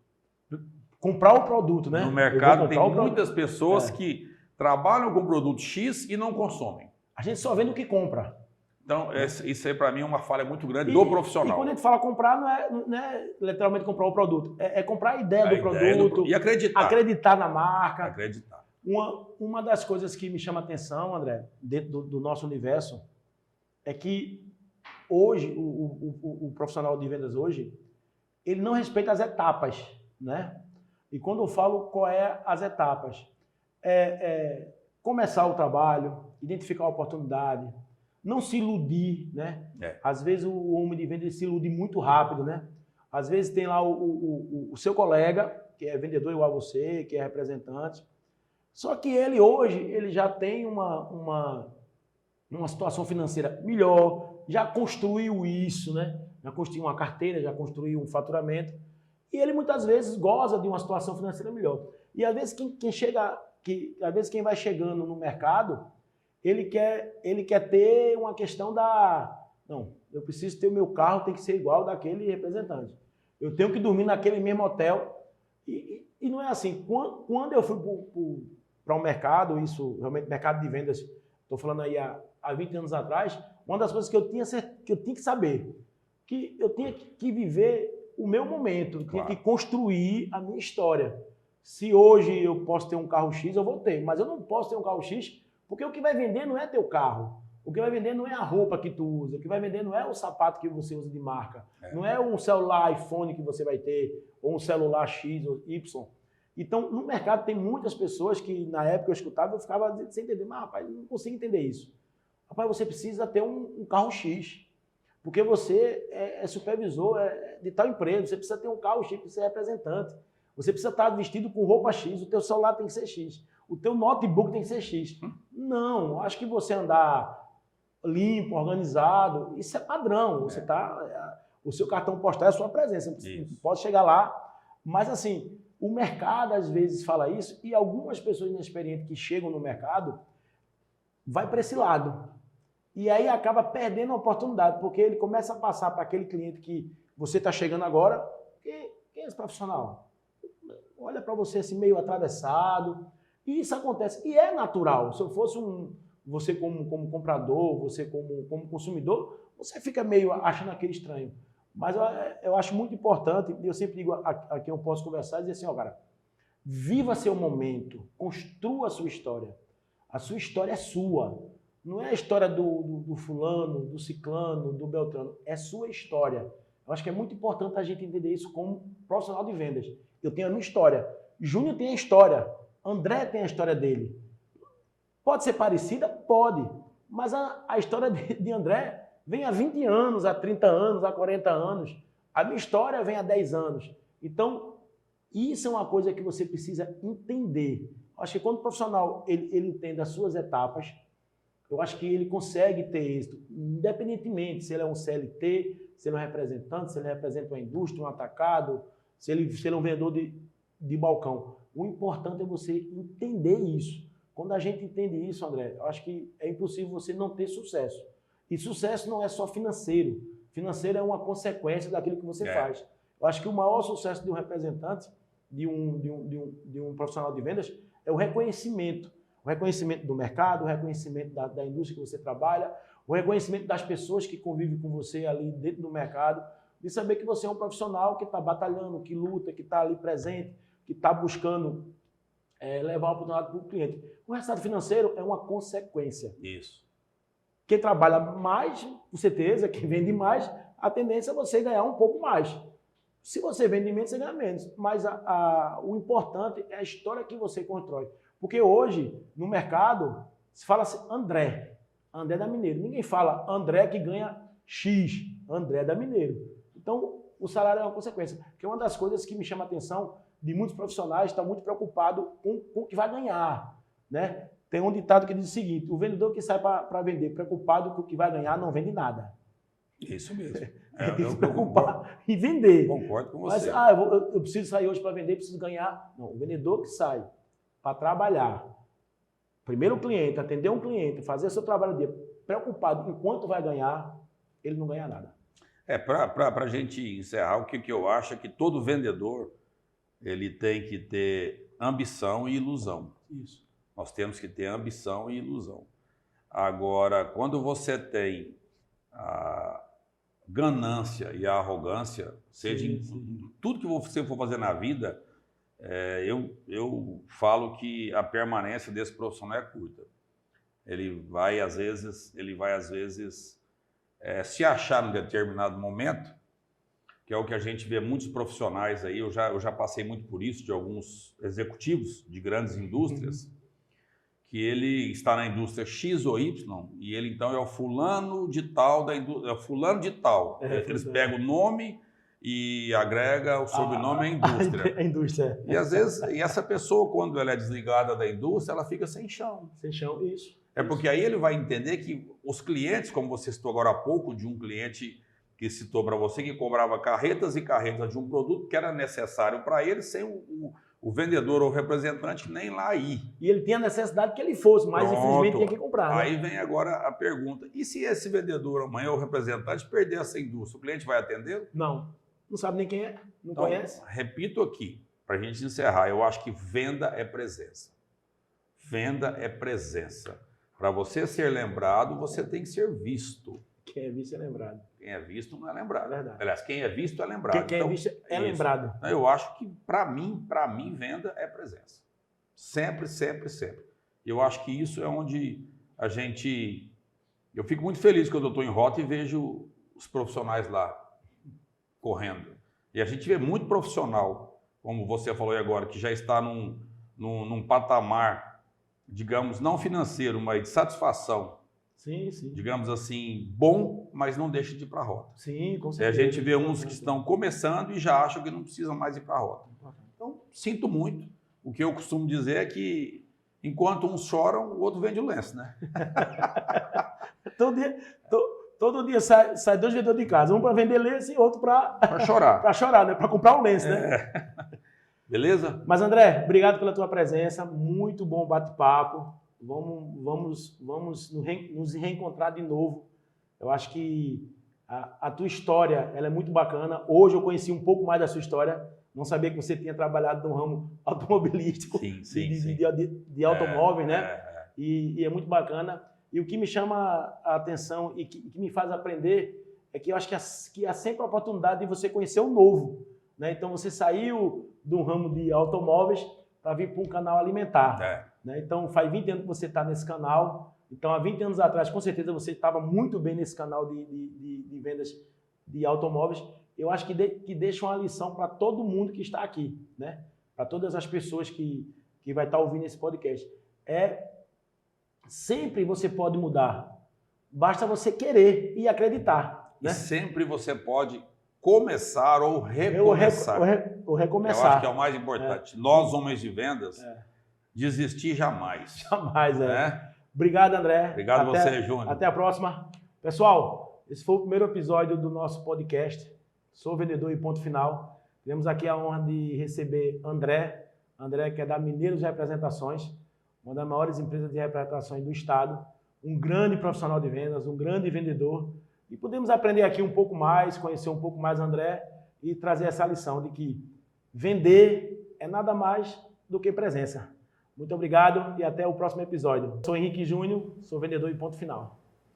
S1: Comprar o produto, né?
S2: No mercado tem muitas pessoas que trabalham com produto X e não consomem.
S1: A gente só vende o que compra.
S2: Então, isso aí para mim é uma falha muito grande do profissional.
S1: E quando a gente fala comprar, não é literalmente comprar o produto, é comprar a ideia do produto.
S2: E acreditar.
S1: Acreditar na marca.
S2: Acreditar.
S1: Uma das coisas que me chama a atenção, André, dentro do nosso universo, é que hoje, o profissional de vendas hoje, ele não respeita as etapas, né? E quando eu falo qual é as etapas, começar o trabalho, identificar a oportunidade, não se iludir, né? Às vezes o homem de venda se ilude muito rápido, né? Às vezes tem lá o seu colega, que é vendedor igual a você, que é representante, só que ele hoje ele já tem uma situação financeira melhor, já construiu isso, né? Já construiu uma carteira, já construiu um faturamento, e ele muitas vezes goza de uma situação financeira melhor. E às vezes quem vai chegando no mercado, ele quer ter uma questão não, eu preciso ter o meu carro, tem que ser igual daquele representante. Eu tenho que dormir naquele mesmo hotel. E não é assim. Quando eu fui para um mercado, isso realmente mercado de vendas, estou falando aí há 20 anos atrás, uma das coisas que eu tinha que saber, que eu tinha que viver o meu momento, eu tinha que construir a minha história. Se hoje eu posso ter um carro X, eu vou ter, mas eu não posso ter um carro X, porque o que vai vender não é teu carro. O que vai vender não é a roupa que tu usa, o que vai vender não é o sapato que você usa de marca, não é um celular iPhone que você vai ter, ou um celular X ou Y. Então, no mercado tem muitas pessoas que, na época eu escutava, eu ficava sem entender, mas rapaz, eu não consigo entender isso. Rapaz, você precisa ter um carro X, porque você é supervisor de tal empresa, você precisa ter um carro X para ser representante, você precisa estar vestido com roupa X, o teu celular tem que ser X, o teu notebook tem que ser X. Não, acho que você andar limpo, organizado, isso é padrão. Você o seu cartão postal é a sua presença. Você pode chegar lá, mas assim, o mercado às vezes fala isso e algumas pessoas inexperientes que chegam no mercado vai para esse lado. E aí acaba perdendo a oportunidade, porque ele começa a passar para aquele cliente que você está chegando agora. Quem é esse profissional? Olha para você assim meio atravessado. E isso acontece. E é natural. Se eu fosse você como comprador, você como consumidor, você fica meio achando aquele estranho. Mas eu acho muito importante, e eu sempre digo a quem eu posso conversar, dizer assim, cara, viva seu momento, construa a sua história. A sua história é sua. Não é a história do fulano, do ciclano, do beltrano. É sua história. Eu acho que é muito importante a gente entender isso como profissional de vendas. Eu tenho a minha história. Júnior tem a história. André tem a história dele. Pode ser parecida? Pode. Mas a história de André vem há 20 anos, há 30 anos, há 40 anos. A minha história vem há 10 anos. Então, isso é uma coisa que você precisa entender. Acho que quando o profissional ele entende as suas etapas, eu acho que ele consegue ter êxito, independentemente se ele é um CLT, se ele é um representante, se ele representa uma indústria, um atacado, se ele é um vendedor de balcão. O importante é você entender isso. Quando a gente entende isso, André, eu acho que é impossível você não ter sucesso. E sucesso não é só financeiro. Financeiro é uma consequência daquilo que você faz. Eu acho que o maior sucesso de um representante, de um profissional de vendas, é o reconhecimento. O reconhecimento do mercado, o reconhecimento da indústria que você trabalha, o reconhecimento das pessoas que convivem com você ali dentro do mercado, de saber que você é um profissional que está batalhando, que luta, que está ali presente, que está buscando levar a oportunidade para o cliente. O resultado financeiro é uma consequência.
S2: Isso.
S1: Quem trabalha mais, com certeza, quem vende mais, a tendência é você ganhar um pouco mais. Se você vende menos, você ganha menos. Mas o importante é a história que você constrói. Porque hoje, no mercado, se fala assim, André da Mineiro. Ninguém fala André que ganha X, André da Mineiro. Então, o salário é uma consequência. Que é uma das coisas que me chama a atenção de muitos profissionais estão muito preocupados com o que vai ganhar, né? Tem um ditado que diz o seguinte, o vendedor que sai para vender preocupado com o que vai ganhar não vende nada.
S2: Isso mesmo.
S1: Tem que se preocupar em vender.
S2: Concordo com você.
S1: Mas, eu preciso sair hoje para vender, preciso ganhar. Não, o vendedor que sai para trabalhar, primeiro o cliente, atender um cliente, fazer seu trabalho de dia, preocupado em quanto vai ganhar, ele não ganha nada.
S2: Para a gente encerrar, o que eu acho é que todo vendedor ele tem que ter ambição e ilusão.
S1: Isso.
S2: Nós temos que ter ambição e ilusão. Agora, quando você tem a ganância e a arrogância, seja em tudo que você for fazer na vida, eu falo que a permanência desse profissional é curta. Ele vai, às vezes, se achar num determinado momento, que é o que a gente vê muitos profissionais aí, eu já passei muito por isso, de alguns executivos de grandes indústrias, que ele está na indústria X ou Y, e ele então é o fulano de tal da indústria, é o fulano de tal. Eles pegam o nome e agrega o sobrenome à indústria.
S1: A indústria.
S2: E às vezes, essa pessoa, quando ela é desligada da indústria, ela fica sem chão.
S1: Sem chão, isso.
S2: É porque aí ele vai entender que os clientes, como você citou agora há pouco, de um cliente que citou para você, que cobrava carretas e carretas de um produto que era necessário para ele, sem o vendedor ou o representante nem lá ir.
S1: E ele tinha a necessidade que ele fosse, mas
S2: Pronto.
S1: Infelizmente tinha que comprar. Né?
S2: Aí vem agora a pergunta, e se esse vendedor amanhã ou representante perder essa indústria, o cliente vai atendê-lo?
S1: Não sabe nem quem é, não
S2: então,
S1: conhece.
S2: Repito aqui, para a gente encerrar, eu acho que venda é presença. Venda é presença. Para você ser lembrado, você tem que ser visto.
S1: Quem é visto é lembrado.
S2: Quem é visto não é lembrado.
S1: Verdade.
S2: Aliás, quem é visto é lembrado.
S1: Quem é visto é lembrado.
S2: Então, eu acho que, para mim, venda é presença. Sempre, sempre, sempre. Eu acho que isso é onde a gente... Eu fico muito feliz quando eu estou em rota e vejo os profissionais lá correndo. E a gente vê muito profissional, como você falou aí agora, que já está num patamar, digamos, não financeiro, mas de satisfação.
S1: Sim, sim.
S2: Digamos assim, bom, mas não deixa de ir para a rota.
S1: Sim, com
S2: E
S1: certeza.
S2: a gente vê uns que estão começando e já acham que não precisam mais ir para a rota. Então, sinto muito. O que eu costumo dizer é que, enquanto uns choram, o outro vende o lenço, né?
S1: Todo dia sai dois vendedores de casa, um para vender lenço e outro para
S2: chorar.
S1: Para chorar, né? Para comprar um lenço, né?
S2: Beleza?
S1: Mas, André, obrigado pela tua presença. Muito bom bate-papo. Vamos nos reencontrar de novo. Eu acho que a tua história ela é muito bacana. Hoje eu conheci um pouco mais da sua história. Não sabia que você tinha trabalhado no ramo automobilístico, de automóveis, né? E é muito bacana. E o que me chama a atenção e que me faz aprender é que eu acho que há sempre a oportunidade de você conhecer o novo. Né? Então você saiu do ramo de automóveis para vir para um canal alimentar. Né? Então faz 20 anos que você está nesse canal. Então há 20 anos atrás, com certeza, você estava muito bem nesse canal de vendas de automóveis. Eu acho que deixa uma lição para todo mundo que está aqui, né? Para todas as pessoas que vai estar ouvindo esse podcast. Sempre você pode mudar. Basta você querer e acreditar. Né?
S2: E sempre você pode começar ou recomeçar.
S1: Ou recomeçar.
S2: Eu acho que é o mais importante. Nós, homens de vendas, desistir jamais.
S1: Jamais, Obrigado, André.
S2: Obrigado a você, Júnior.
S1: Até a próxima. Pessoal, esse foi o primeiro episódio do nosso podcast. Sou vendedor e ponto final. Tivemos aqui a honra de receber André, que é da Mineiros Representações, uma das maiores empresas de representações do estado, um grande profissional de vendas, um grande vendedor. E podemos aprender aqui um pouco mais, conhecer um pouco mais André e trazer essa lição de que vender é nada mais do que presença. Muito obrigado e até o próximo episódio. Sou Henrique Júnior, sou vendedor e ponto final.